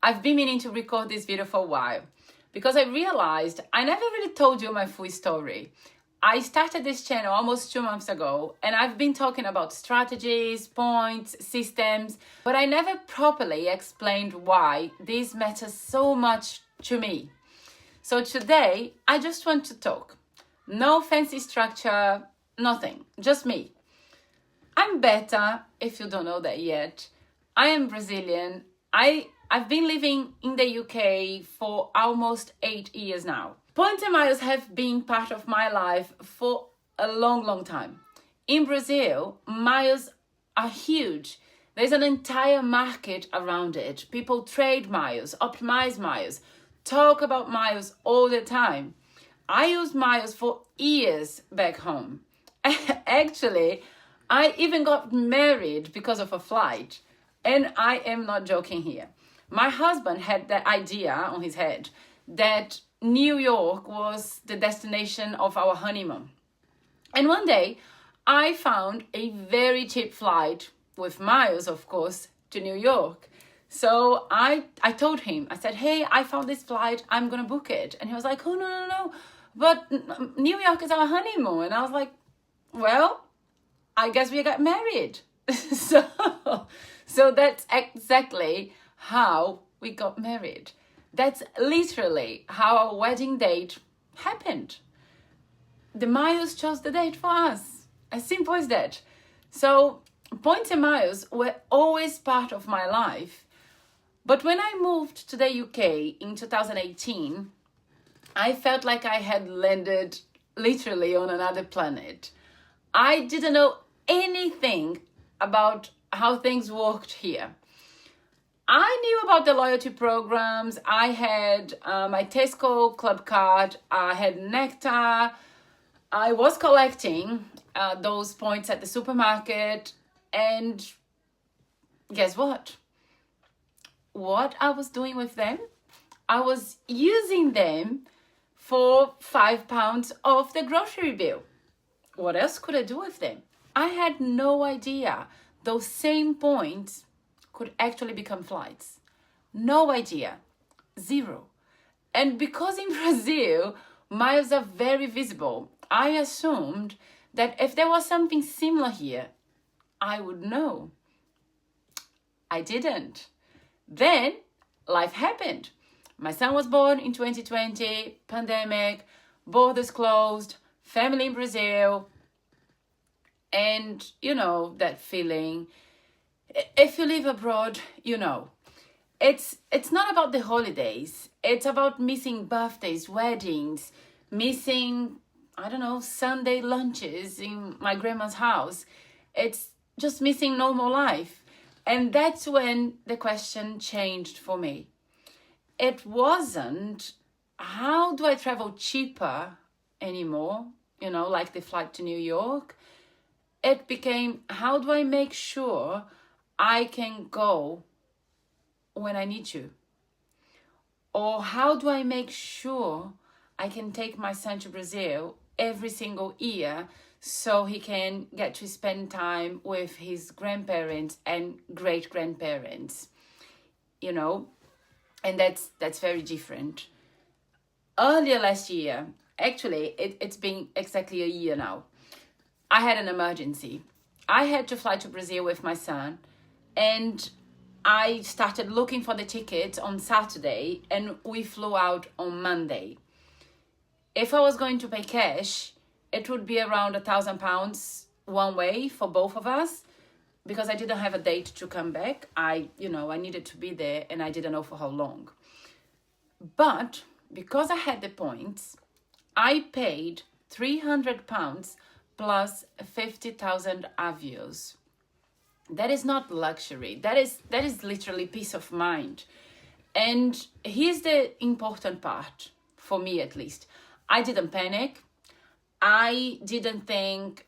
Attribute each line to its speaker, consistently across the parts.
Speaker 1: I've been meaning to record this video for a while because I realized I never really told you my full story. I started this channel almost 2 months ago, and I've been talking about strategies, points, systems, but I never properly explained why this matters so much to me. So today, I just want to talk. No fancy structure, nothing, just me. I'm Beta, if you don't know that yet. I am Brazilian. I've been living in the UK for almost 8 years now. Points and miles have been part of my life for a long time. In Brazil, miles are huge. There's an entire market around it. People trade miles, optimize miles, talk about miles all the time. I used miles for years back home. Actually, I even got married because of a flight. And I am not joking here. My husband had the idea on his head that New York was the destination of our honeymoon. And one day, I found a very cheap flight, with miles, of course, to New York. So I told him, I said, hey, I found this flight, I'm going to book it. And he was like, oh, no. But New York is our honeymoon. And I was like, well, I guess we got married. So that's exactly how we got married. That's literally how our wedding date happened. The miles chose the date for us. As simple as that. So points and miles were always part of my life. But when I moved to the UK in 2018, I felt like I had landed literally on another planet. I didn't know anything about how things worked here. I knew about the loyalty programs. I had my Tesco club card. I had Nectar. I was collecting those points at the supermarket. And guess what? What I was doing with them? I was using them for £5 off the grocery bill. What else could I do with them? I had no idea those same points could actually become flights. No idea. Zero. And because in Brazil, miles are very visible, I assumed that if there was something similar here, I would know. I didn't. Then life happened. My son was born in 2020, pandemic, borders closed, family in Brazil. And you know that feeling. If you live abroad, you know. It's not about the holidays. It's about missing birthdays, weddings, missing, Sunday lunches in my grandma's house. It's just missing normal life. And that's when the question changed for me. It wasn't, how do I travel cheaper anymore? Like the flight to New York. It became, how do I make sure I can go when I need to? Or how do I make sure I can take my son to Brazil every single year so he can get to spend time with his grandparents and great-grandparents? And that's very different. Earlier last year, actually, it's been exactly a year now, I had an emergency. I had to fly to Brazil with my son, and I started looking for the tickets on Saturday, and we flew out on Monday. If I was going to pay cash, it would be around £1,000 one way for both of us, because I didn't have a date to come back. I needed to be there, and I didn't know for how long. But because I had the points, I paid £300 plus 50,000 Avios. That is not luxury. That is literally peace of mind. And here's the important part, for me at least. I didn't panic. I didn't think,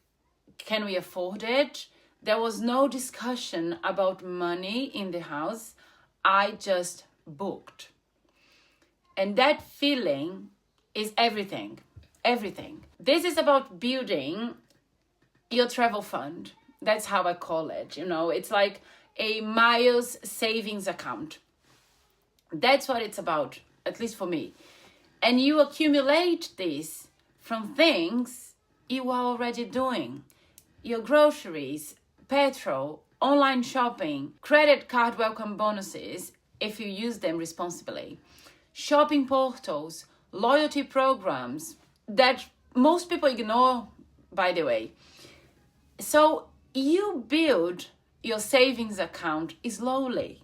Speaker 1: can we afford it? There was no discussion about money in the house. I just booked. And that feeling is everything. Everything. This is about building your travel fund. That's how I call it. It's like a miles savings account. That's what it's about, at least for me. And you accumulate this from things you are already doing. Your groceries, petrol, online shopping, credit card welcome bonuses if you use them responsibly, shopping portals, loyalty programs that most people ignore, by the way. So you build your savings account slowly,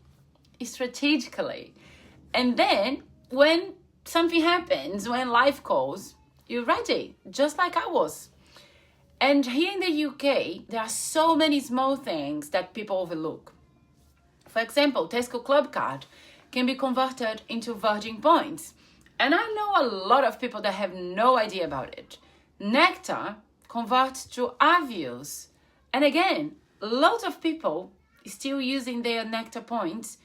Speaker 1: strategically. And then when something happens, when life calls, you're ready, just like I was. And here in the UK, there are so many small things that people overlook. For example, Tesco Club card can be converted into Virgin points. And I know a lot of people that have no idea about it. Nectar converts to Avios. And again, lots of people still using their Nectar points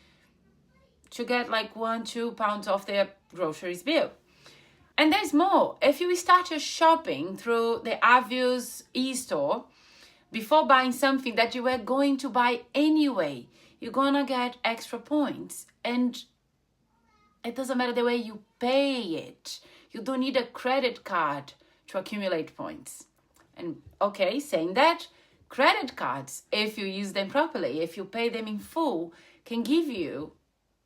Speaker 1: to get like £1-2 off their groceries bill. And there's more. If you start your shopping through the Avios e-store, before buying something that you were going to buy anyway, you're gonna get extra points. And it doesn't matter the way you pay it. You don't need a credit card to accumulate points. And okay, saying that, credit cards, if you use them properly, if you pay them in full, can give you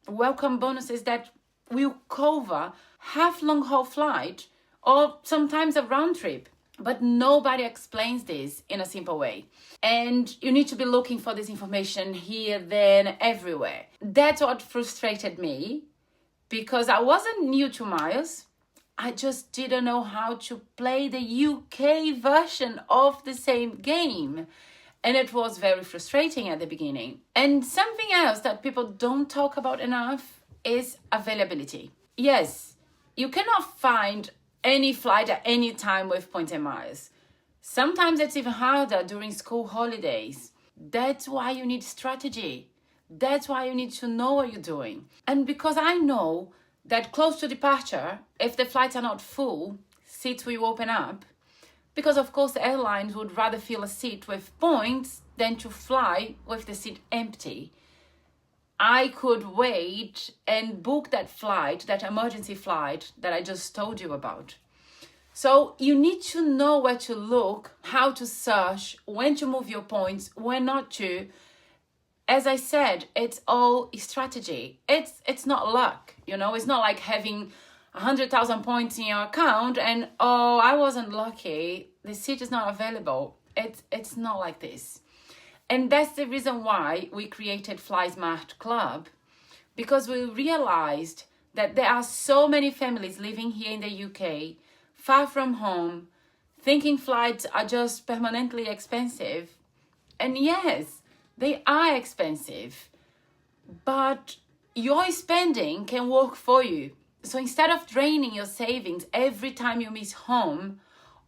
Speaker 1: welcome bonuses that will cover half long-haul flight or sometimes a round trip. But nobody explains this in a simple way. And you need to be looking for this information here, there, and everywhere. That's what frustrated me, because I wasn't new to miles. I just didn't know how to play the UK version of the same game. And it was very frustrating at the beginning. And something else that people don't talk about enough is availability. Yes, you cannot find any flight at any time with points and miles. Sometimes it's even harder during school holidays. That's why you need strategy. That's why you need to know what you're doing. And because I know that close to departure, if the flights are not full, seats will open up. Because of course the airlines would rather fill a seat with points than to fly with the seat empty. I could wait and book that flight, that emergency flight that I just told you about. So you need to know where to look, how to search, when to move your points, when not to. As I said, it's all strategy. It's not luck, It's not like having 100,000 points in your account and, oh, I wasn't lucky, the seat is not available. It's not like this. And that's the reason why we created Fly Smart Club, because we realized that there are so many families living here in the UK, far from home, thinking flights are just permanently expensive. And yes, they are expensive, but your spending can work for you. So instead of draining your savings every time you miss home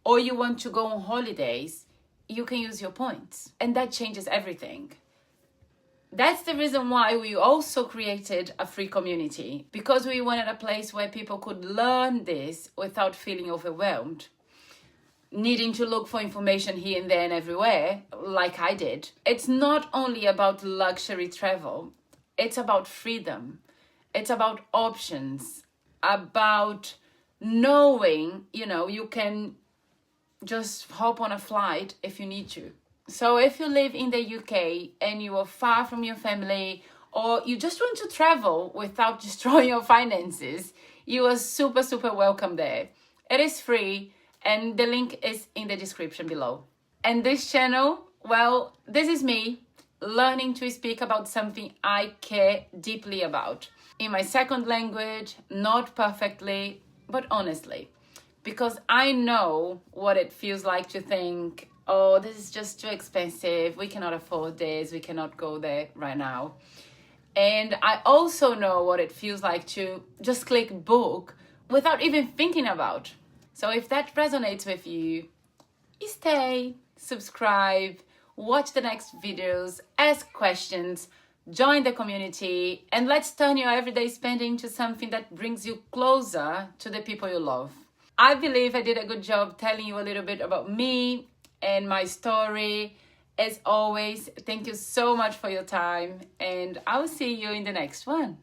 Speaker 1: or you want to go on holidays, you can use your points. And that changes everything. That's the reason why we also created a free community, because we wanted a place where people could learn this without feeling overwhelmed, needing to look for information here and there and everywhere, like I did. It's not only about luxury travel, it's about freedom. It's about options, about knowing, you can just hop on a flight if you need to. So if you live in the UK and you are far from your family, or you just want to travel without destroying your finances, you are super, super welcome there. It is free and the link is in the description below. And this channel, well, this is me learning to speak about something I care deeply about. In my second language, not perfectly, but honestly. Because I know what it feels like to think, oh, this is just too expensive, we cannot afford this, we cannot go there right now. And I also know what it feels like to just click book without even thinking about. So if that resonates with you, stay, subscribe, watch the next videos, ask questions, join the community, and let's turn your everyday spending to something that brings you closer to the people you love. I believe I did a good job telling you a little bit about me and my story. As always, thank you so much for your time, and I will see you in the next one.